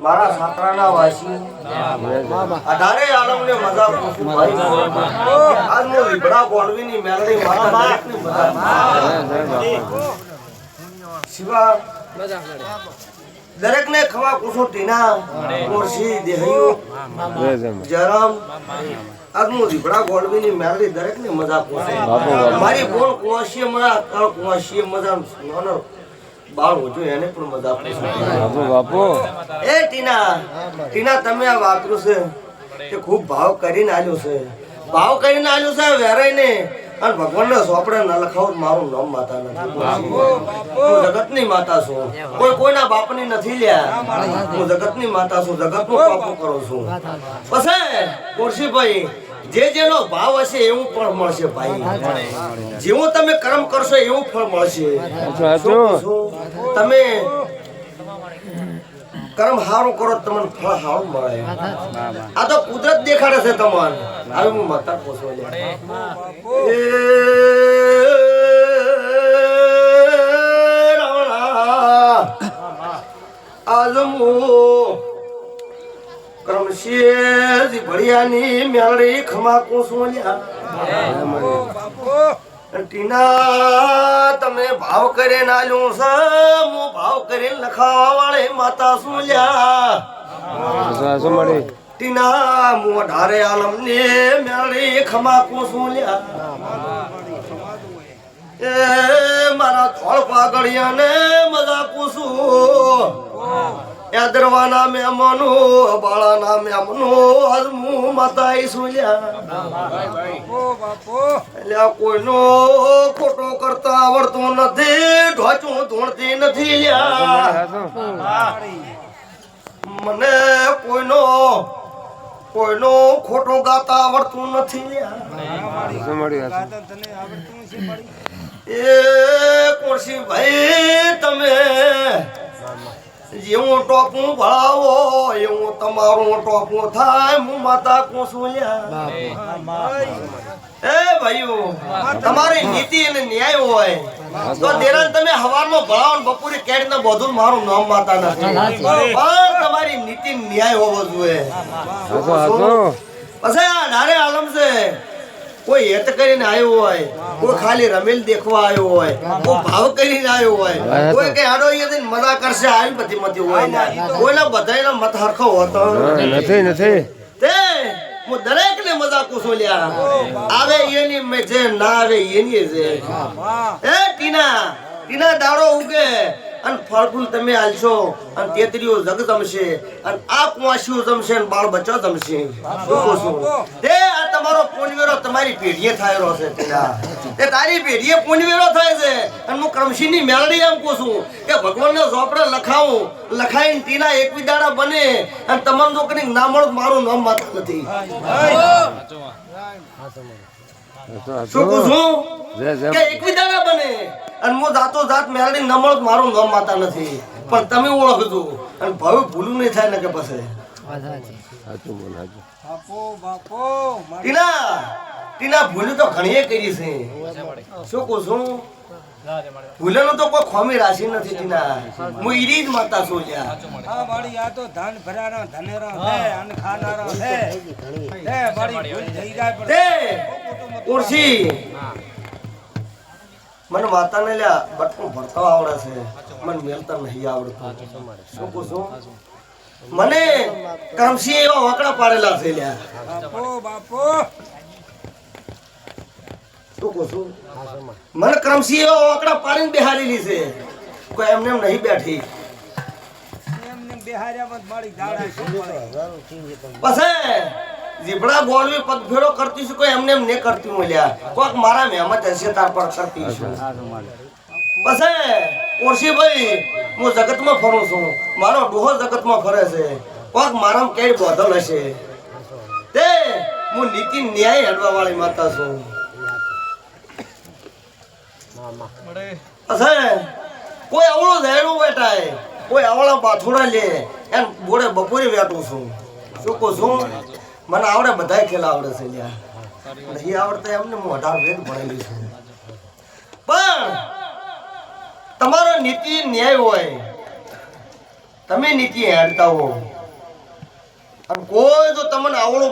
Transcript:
મારા સાકરાના વાસી અઢારે આલમને મજા પૂછું ભાઈ આજ હું લીબડા બોલવીની મેલડી મારા દરેકની મજા શિવા દરેકને ખવા પૂછો ટીના મોરસી દેહયો જરમ આજ હું લીબડા બોલવીની મેલડી દરેકને મજા પૂછું મારી બોલ કુવાશી મજા કળ કુવાશી મજા નાનો બાળ હોજો એને પણ મજા બાપુ બાપુ એ ટીના તમે આ વાકરું છે કે ખૂબ ભાવ કરીને આલ્યો છે વેરાઈને અને ભગવાનને સોપડે ન લખાવ મારું નામ માતા નથી હું જગતની માતા છું કોઈના બાપની નથી લ્યા હું જગતની માતા છું જગતનું પાપું કરું છું પછી કોરશીભાઈ જેનો ભાવ હશે એવું પણ મળશે ભાઈ જેવું તમે કર્મ કરશો એવું ફળ મળશે તમે કર્મ સારું કરો તમને ફળ સારું મળે આ તો કુદરત દેખાડે છે તમને હવે હું માતા પૂછો આલમો કરમશી ભડિયાની મેળડી ખમા કોસોલ્યા ટીના તમે ભાવ કરીને આલ્યું છે હું ભાવ કરીને લખાવા વાળી માતા સુલ્યા ટીના હું અઢારે આલમને મેળડી ખમા કોસોલ્યા એ મારા થોડ પાગડિયાને મજા પૂછું યાદરવાના મેમનો બાળાના મેમનો હરમુ માતા સુલ્યા એટલે કોઈનો ખોટો કરતા આવડતું નથી ઢોચું ધોણતી નથી મને કોઈનો ખોટો ગાતા આવડતું નથી એ કોશી ભાઈ તમે જેવું ટોપું ભળાવો એવું તમારું ટોપું થાય હું માતા કોસુલ્યા એ ભાઈઓ તમારી નીતિ અને ન્યાય હોય તો દેરાન તમે હવારમાં ભળાવો બપોરે કેડીને બધું મારું નામ માતા નથી પણ તમારી નીતિ ન્યાય હોવો જોઈએ પછી આ ડારે આલમ છે કોઈ હેત કરીને આવ્યો હોય કોઈ ખાલી રમેલ દેખવા આવ્યો હોય કોઈ ભાવ કરીને આવ્યો હોય કોઈ કે આડો યદિન મજા કરશે આવી બધી મતી હોય કોઈના બધાયનો મત હરખો હોતો નથી તે હું દરેકને મજા કુસોલ્યા આવે એની મે જે ના આવે એની જે એ ટીના દાડો ઉગે અને ફળ ફૂલ તમે આલશો અને તેતરીઓ જગ જમશે અને આ કુવાસીઓ જમશે અને બાળ બચ્ચો જમશે તે આ તમારો પુણ્યવેરો તમારી પેઢીએ થાયરો છે તે તારી પેઢીએ પુણ્યવેરો થાય છે અને હું ક્રમશીની મેલડી એમ કહું છું કે ભગવાનને ઝોપડે લખાઈને ટીના એક વિદાડા બને અને તમામ લોકોની ના મળે મારું નામ માતા નથી શું કહું છું કે એક વિદાડા બને અને હું જાતો જાત મેલડી નમળ મારું નામ માતા નથી પણ તમે ઓળખજો અને ભાવે ભૂલું નહીં થાય ને કે પછી ટીના ભૂલું તો ઘણી કરી છે શું કહું છું ભૂલેનું તો કોઈ ખોમી રાશિ નથી ટીના હું ઈરી જ માતા છું આ વાળી આ તો ધન ભરાનો ધનેરો છે અન ખાનારો છે એ વાળી ભૂલ થઈ જાય પણ ઉર્સી મને માતાને લ્યા બટકું ભરતો આવડે છે મને મેલતા નહીં આવડતું શું કહું છું મને કામસી એવા વાકડા પાડેલા છે લ્યા બાપો શું કહું છું મને ક્રમસી એવા વાકડા પાડીને બેહારેલી છે કોઈ એમને એમ નહીં બેઠી પછી જીબડા બોલવી પગ ફેરો કરતી છું કોઈ એમને એમ નહીં કરતી મળ્યા કોઈક મારા મહેમત હશે તાર પર કરતી છું પછી કોરશીભાઈ હું જગતમાં ફરું છું મારો ડોહો જગતમાં ફરે છે કોઈક મારા કેડ બોધલ હશે તે હું નીતિ ન્યાય હેડવા વાળી માતા છું અસે કોઈ આવળો ઝેડું બેઠાય કોઈ આવળા બાથોડા લે એમ બોડે બપોરે વેટું છું શું કહું છું મને આવડે બધાય ખેલ આવડે છે લ્યા નહીં આવડતા એમને હું 18 વેદ ભણેલી છું પણ તમારો નીતિ ન્યાય હોય તમે નીતિ હેડતા હો અને કોઈ જો તમને આવડો